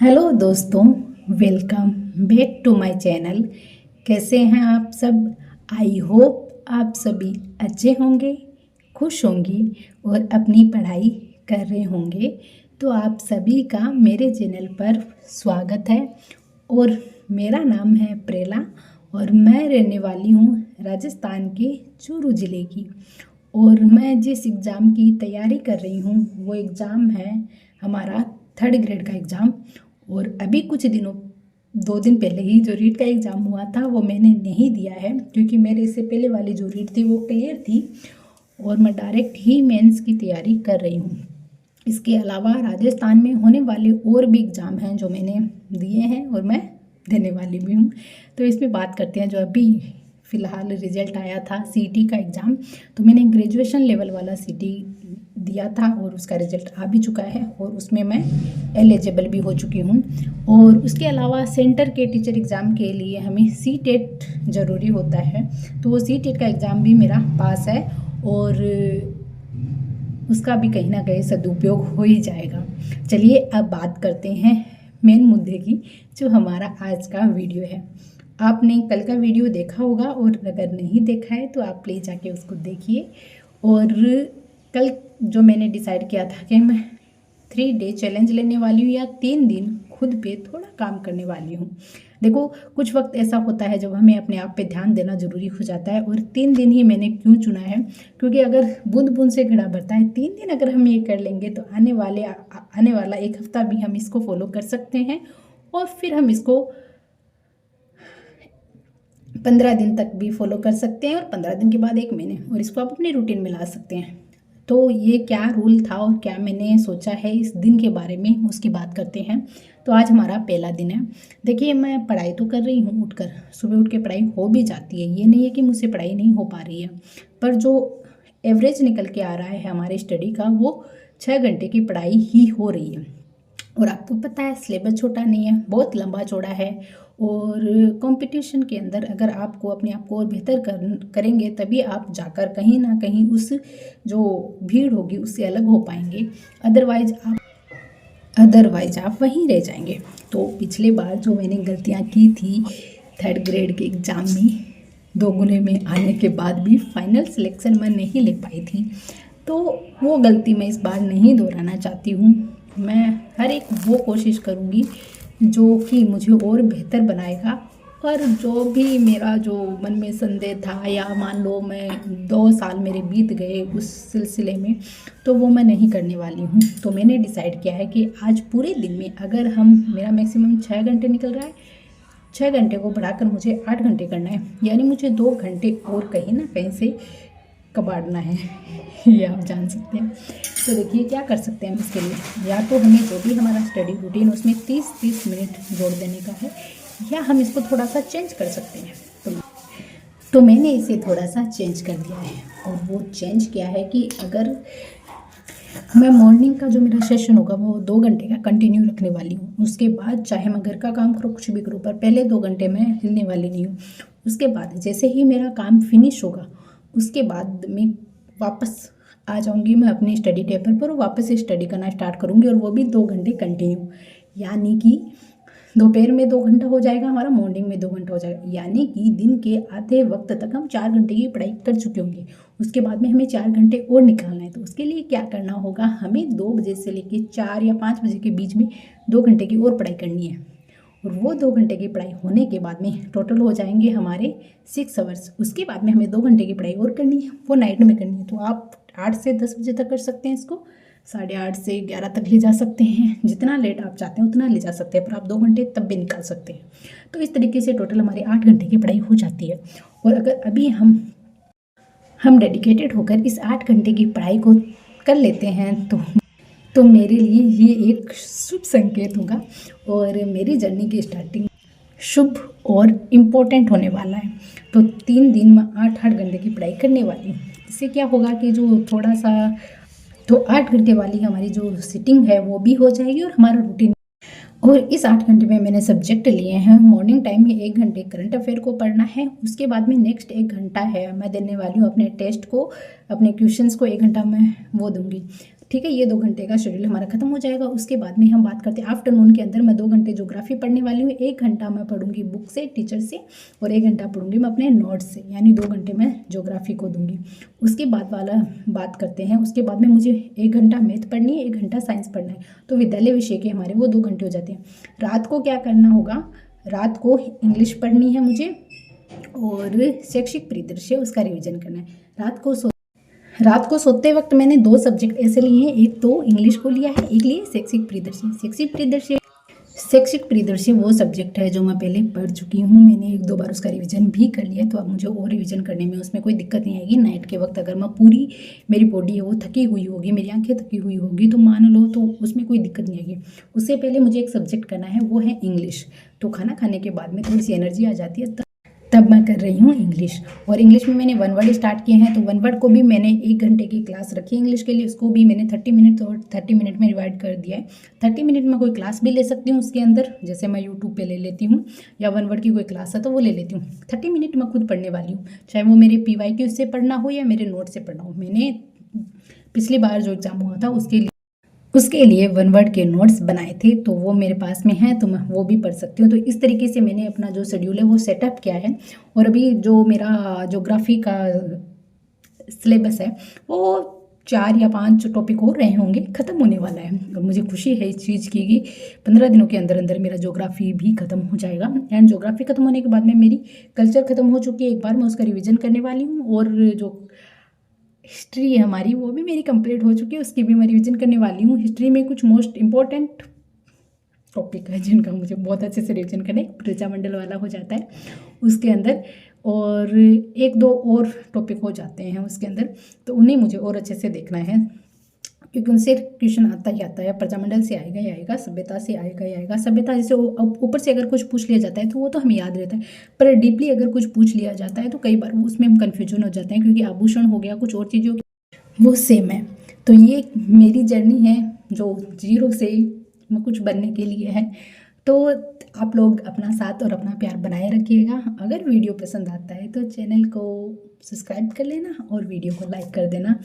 Hello दोस्तों, welcome back to my channel. कैसे हैं आप सब? आई होप आप सभी अच्छे होंगे, खुश होंगे और अपनी पढ़ाई कर रहे होंगे। तो आप सभी का मेरे चैनल पर स्वागत है। और मेरा नाम है प्रेला और मैं रहने वाली हूँ राजस्थान के चूरू ज़िले की। और मैं जिस एग्ज़ाम की तैयारी कर रही हूँ वो एग्ज़ाम है हमारा 3rd ग्रेड का एग्ज़ाम। और अभी कुछ दिनों 2 दिन पहले ही जो रीट का एग्ज़ाम हुआ था वो मैंने नहीं दिया है, क्योंकि मेरे इससे पहले वाली जो रीट थी वो क्लियर थी और मैं डायरेक्ट ही मेंस की तैयारी कर रही हूँ। इसके अलावा राजस्थान में होने वाले और भी एग्ज़ाम हैं जो मैंने दिए हैं और मैं देने वाली भी हूँ। तो इसमें बात करते हैं जो अभी फ़िलहाल रिज़ल्ट आया था सीटी का एग्ज़ाम। तो मैंने ग्रेजुएशन लेवल वाला सीटी दिया था और उसका रिज़ल्ट आ भी चुका है और उसमें मैं एलिजिबल भी हो चुकी हूँ। और उसके अलावा सेंटर के टीचर एग्ज़ाम के लिए हमें सीटेट ज़रूरी होता है, तो वो सीटेट का एग्ज़ाम भी मेरा पास है और उसका भी कहीं ना कहीं सदुपयोग हो ही जाएगा। चलिए अब बात करते हैं मेन मुद्दे की, जो हमारा आज का वीडियो है। आपने कल का वीडियो देखा होगा और अगर नहीं देखा है तो आप प्लीज़ जाके उसको देखिए। और कल जो मैंने डिसाइड किया था कि मैं 3 डे चैलेंज लेने वाली हूँ या 3 दिन खुद पे थोड़ा काम करने वाली हूँ। देखो, कुछ वक्त ऐसा होता है जब हमें अपने आप पे ध्यान देना ज़रूरी हो जाता है। और 3 दिन ही मैंने क्यों चुना है, क्योंकि अगर बूंद बूंद से घड़ा भरता है, 3 दिन अगर हम ये कर लेंगे तो आने वाला 1 हफ्ता भी हम इसको फॉलो कर सकते हैं और फिर हम इसको 15 दिन तक भी फॉलो कर सकते हैं और 15 दिन के बाद 1 महीने, और इसको आप अपनी रूटीन में ला सकते हैं। तो ये क्या रूल था और क्या मैंने सोचा है इस दिन के बारे में, उसकी बात करते हैं। तो आज हमारा पहला दिन है। देखिए, मैं पढ़ाई तो कर रही हूँ, उठकर सुबह उठ के पढ़ाई हो भी जाती है, ये नहीं है कि मुझसे पढ़ाई नहीं हो पा रही है। पर जो एवरेज निकल के आ रहा है हमारे स्टडी का, वो 6 घंटे की पढ़ाई ही हो रही है। और आपको पता है सिलेबस छोटा नहीं है, बहुत लंबा चौड़ा है। और कंपटीशन के अंदर अगर आपको अपने आप को और बेहतर करेंगे तभी आप जाकर कहीं ना कहीं उस जो भीड़ होगी उससे अलग हो पाएंगे। अदरवाइज आप वहीं रह जाएंगे। तो पिछले बार जो मैंने गलतियां की थी 3rd ग्रेड के एग्ज़ाम में, 2 गुने में आने के बाद भी फाइनल सिलेक्शन मैं नहीं ले पाई थी, तो वो गलती मैं इस बार नहीं दोहराना चाहती हूँ। मैं हर एक वो कोशिश करूँगी जो कि मुझे और बेहतर बनाएगा। और जो भी मेरा जो मन में संदेह था, या मान लो मैं 2 साल मेरे बीत गए उस सिलसिले में, तो वो मैं नहीं करने वाली हूँ। तो मैंने डिसाइड किया है कि आज पूरे दिन में अगर मेरा मैक्सिमम 6 घंटे निकल रहा है, 6 घंटे को बढ़ाकर मुझे 8 घंटे करना है, यानी मुझे 2 घंटे और कहीं ना कहीं से कबाड़ना है। ये आप जान सकते हैं। तो देखिए क्या कर सकते हैं हम इसके लिए, या तो हमें जो भी हमारा स्टडी रूटीन उसमें 30-30 मिनट जोड़ देने का है, या हम इसको थोड़ा सा चेंज कर सकते हैं। तो मैंने इसे थोड़ा सा चेंज कर दिया है। और वो चेंज क्या है कि अगर मैं मॉर्निंग का जो मेरा सेशन होगा वो 2 घंटे का कंटिन्यू रखने वाली हूँ। उसके बाद चाहे मैं घर का काम करूँ, कुछ भी करूँ, पर पहले 2 घंटे मैं हिलने वाली नहीं हूँ। उसके बाद जैसे ही मेरा काम फिनिश होगा उसके बाद मैं वापस आ जाऊँगी मैं अपनी स्टडी टेबल पर और वापस से स्टडी करना स्टार्ट करूँगी, और वो भी 2 घंटे कंटिन्यू। यानी कि दोपहर में 2 घंटा हो जाएगा हमारा, मॉर्निंग में 2 घंटा हो जाएगा, यानी कि दिन के आधे वक्त तक हम 4 घंटे की पढ़ाई कर चुके होंगे। उसके बाद में हमें 4 घंटे और निकालना है। तो उसके लिए क्या करना होगा, हमें 2 बजे से लेकर 4 या 5 बजे के बीच में 2 घंटे की और पढ़ाई करनी है। और वो 2 घंटे की पढ़ाई होने के बाद में टोटल हो जाएंगे हमारे 6 आवर्स। उसके बाद में हमें 2 घंटे की पढ़ाई और करनी है, वो नाइट में करनी है। तो आप 8 से 10 बजे तक कर सकते हैं इसको, 8:30 से 11 तक ले जा सकते हैं, जितना लेट आप चाहते हैं उतना ले जा सकते हैं, पर आप 2 घंटे तब भी निकाल सकते हैं। तो इस तरीके से टोटल हमारी 8 घंटे की पढ़ाई हो जाती है। और अगर अभी हम डेडिकेटेड होकर इस 8 घंटे की पढ़ाई को कर लेते हैं तो मेरे लिए ये एक शुभ संकेत होगा और मेरी जर्नी की स्टार्टिंग शुभ और इम्पोर्टेंट होने वाला है। तो 3 दिन में 8-8 घंटे की पढ़ाई करने वाली हूँ। इससे क्या होगा कि जो थोड़ा सा तो 8 घंटे वाली हमारी जो सिटिंग है वो भी हो जाएगी और हमारा रूटीन। और इस 8 घंटे में मैंने सब्जेक्ट लिए हैं। मॉर्निंग टाइम में 1 घंटे करंट अफेयर को पढ़ना है। उसके बाद में नेक्स्ट 1 घंटा है मैं देने वाली हूँ अपने टेस्ट को, अपने क्वेश्चंस को 1 घंटा मैं वो दूंगी। ठीक है, ये 2 घंटे का शेड्यूल हमारा खत्म हो जाएगा। उसके बाद में हम बात करते हैं आफ्टरनून के अंदर मैं 2 घंटे ज्योग्राफी पढ़ने वाली हूँ। 1 घंटा मैं पढ़ूंगी बुक से, टीचर से, और 1 घंटा पढ़ूंगी मैं अपने नोट्स से, यानी 2 घंटे मैं ज्योग्राफी को दूंगी। उसके बाद वाला बात करते हैं, उसके बाद में मुझे 1 घंटा मैथ पढ़नी है, 1 घंटा साइंस पढ़ना है, तो विद्यालय विषय के हमारे वो 2 घंटे हो जाते हैं। रात को क्या करना होगा, रात को इंग्लिश पढ़नी है मुझे और शैक्षिक परिदृश्य उसका रिविजन करना है। रात को सोते वक्त मैंने 2 सब्जेक्ट ऐसे लिए हैं, एक तो इंग्लिश को लिया है, एक लिए शैक्षिक परिदृश्य। शैक्षिक परिदृश्य वो सब्जेक्ट है जो मैं पहले पढ़ चुकी हूँ, मैंने 1-2 बार उसका रिवीजन भी कर लिया, तो अब मुझे और रिवीजन करने में उसमें कोई दिक्कत नहीं आएगी। नाइट के वक्त अगर मैं पूरी मेरी बॉडी है वो थकी हुई होगी, मेरी आंखें थकी हुई होगी, तो मान लो तो उसमें कोई दिक्कत नहीं आएगी। उससे पहले मुझे एक सब्जेक्ट करना है, वो है इंग्लिश। तो खाना खाने के बाद में थोड़ी सी एनर्जी आ जाती है, तब मैं कर रही हूँ इंग्लिश। और इंग्लिश में मैंने 1 वर्ड स्टार्ट किए हैं, तो 1 वर्ड को भी मैंने 1 घंटे की क्लास रखी है इंग्लिश के लिए, उसको भी मैंने 30 मिनट और 30 मिनट में डिवाइड कर दिया है। 30 मिनट में कोई क्लास भी ले सकती हूँ उसके अंदर, जैसे मैं यूट्यूब पे ले लेती हूँ, या 1 वर्ड की कोई क्लास है तो वो ले लेती हूँ। 30 मिनट मैं खुद पढ़ने वाली हूँ, चाहे वो मेरे PYQ से पढ़ना हो या मेरे नोट से पढ़ना हो। मैंने पिछली बार जो एग्ज़ाम हुआ था उसके लिए 1 वर्ड के नोट्स बनाए थे, तो वो मेरे पास में हैं, तो मैं वो भी पढ़ सकती हूँ। तो इस तरीके से मैंने अपना जो शेड्यूल है वो सेटअप किया है। और अभी जो मेरा ज्योग्राफी का सिलेबस है वो 4 या 5 टॉपिक हो रहे होंगे, ख़त्म होने वाला है। और मुझे खुशी है इस चीज़ की कि 15 दिनों के अंदर अंदर मेरा ज्योग्राफी भी ख़त्म हो जाएगा। एंड ज्योग्राफी ख़त्म होने के बाद में मेरी कल्चर ख़त्म हो चुकी है, एक बार मैं उसका रिविज़न करने वाली हूँ। और जो हिस्ट्री है हमारी वो भी मेरी कंप्लीट हो चुकी है, उसकी भी मैं रिवीजन करने वाली हूँ। हिस्ट्री में कुछ मोस्ट इम्पॉर्टेंट टॉपिक है जिनका मुझे बहुत अच्छे से रिवीजन करना है। प्रजामंडल वाला हो जाता है उसके अंदर, और 1-2 और टॉपिक हो जाते हैं उसके अंदर, तो उन्हें मुझे और अच्छे से देखना है, क्योंकि उनसे क्वेश्चन आता ही आता है। प्रजामंडल से आएगा ही आएगा, सभ्यता से आएगा ही आएगा। सभ्यता जैसे ऊपर से अगर कुछ पूछ लिया जाता है तो वो तो हमें याद रहता है, पर डीपली अगर कुछ पूछ लिया जाता है तो कई बार उसमें हम कन्फ्यूजन हो जाते हैं, क्योंकि आभूषण हो गया, कुछ और चीज़ों वो सेम है। तो ये मेरी जर्नी है जो 0 से मैं कुछ बनने के लिए है। तो आप लोग अपना साथ और अपना प्यार बनाए रखिएगा। अगर वीडियो पसंद आता है तो चैनल को सब्सक्राइब कर लेना और वीडियो को लाइक कर देना।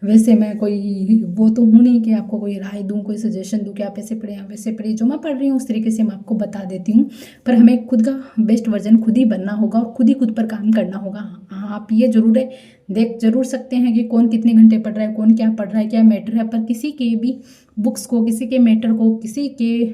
वैसे मैं कोई वो तो हूँ नहीं कि आपको कोई राय दूँ, कोई सजेशन दूँ कि आप ऐसे पढ़ें आप वैसे पढ़ें। जो मैं पढ़ रही हूँ उस तरीके से मैं आपको बता देती हूँ, पर हमें खुद का बेस्ट वर्जन खुद ही बनना होगा और खुद पर काम करना होगा। हाँ, आप ये ज़रूर है, देख ज़रूर सकते हैं कि कौन कितने घंटे पढ़ रहा है, कौन क्या पढ़ रहा है, क्या मैटर है, पर किसी के भी बुक्स को, किसी के मैटर को, किसी के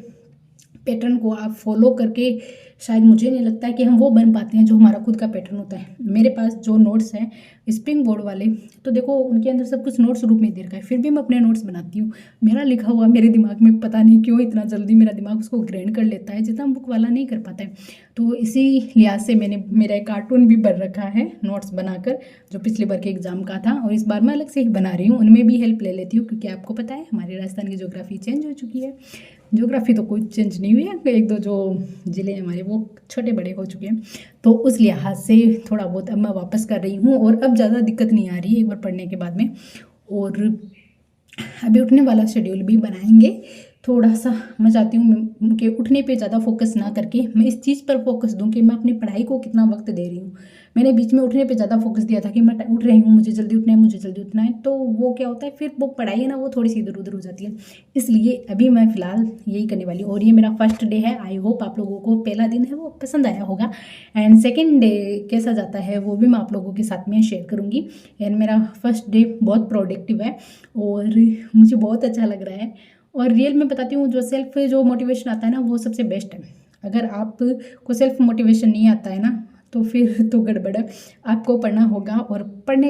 पैटर्न को आप फॉलो करके शायद मुझे नहीं लगता है कि हम वो बन पाते हैं जो हमारा खुद का पैटर्न होता है। मेरे पास जो नोट्स हैं स्प्रिंग बोर्ड वाले, तो देखो उनके अंदर सब कुछ नोट्स रूप में दे रखा है, फिर भी मैं अपने नोट्स बनाती हूँ। मेरा लिखा हुआ मेरे दिमाग में पता नहीं क्यों इतना जल्दी मेरा दिमाग उसको ग्रहण कर लेता है, जितना बुक वाला नहीं कर पाता है। तो इसी लिहाज से मैंने मेरा एक कार्टून भी बन रखा है नोट्स बनाकर, जो पिछली बार के एग्जाम का था, और इस बार मैं अलग से ही बना रही हूँ, उनमें भी हेल्प ले लेती हूँ, क्योंकि आपको पता है हमारे राजस्थान की ज्योग्राफी चेंज हो चुकी है। ज्योग्राफी तो कोई चेंज नहीं हुई है, 1-2 जो ज़िले हैं हमारे वो छोटे बड़े हो चुके हैं, तो उस लिहाज से थोड़ा बहुत अब मैं वापस कर रही हूँ, और अब ज़्यादा दिक्कत नहीं आ रही है एक बार पढ़ने के बाद में। और अभी उठने वाला शेड्यूल भी बनाएंगे। थोड़ा सा मैं चाहती हूँ कि उठने पे ज़्यादा फोकस ना करके मैं इस चीज़ पर फोकस दूँ कि मैं अपनी पढ़ाई को कितना वक्त दे रही हूँ। मैंने बीच में उठने पे ज़्यादा फोकस दिया था कि मैं उठ रही हूँ, मुझे जल्दी उठना है, मुझे जल्दी उठना है, तो वो क्या होता है फिर वो पढ़ाई है ना वो थोड़ी सी इधर उधर हो जाती है। इसलिए अभी मैं फ़िलहाल यही करने वाली हूँ, और ये मेरा फर्स्ट डे है। आई होप आप लोगों को पहला दिन है वो पसंद आया होगा, एंड सेकेंड डे कैसा जाता है वो भी मैं आप लोगों के साथ में शेयर करूँगी। एंड मेरा फर्स्ट डे बहुत प्रोडक्टिव है और मुझे बहुत अच्छा लग रहा है। और रियल में बताती हूँ, जो मोटिवेशन आता है ना वो सबसे बेस्ट है। अगर आपको सेल्फ मोटिवेशन नहीं आता है ना तो फिर तो गड़बड़ है। आपको पढ़ना होगा, और पढ़ने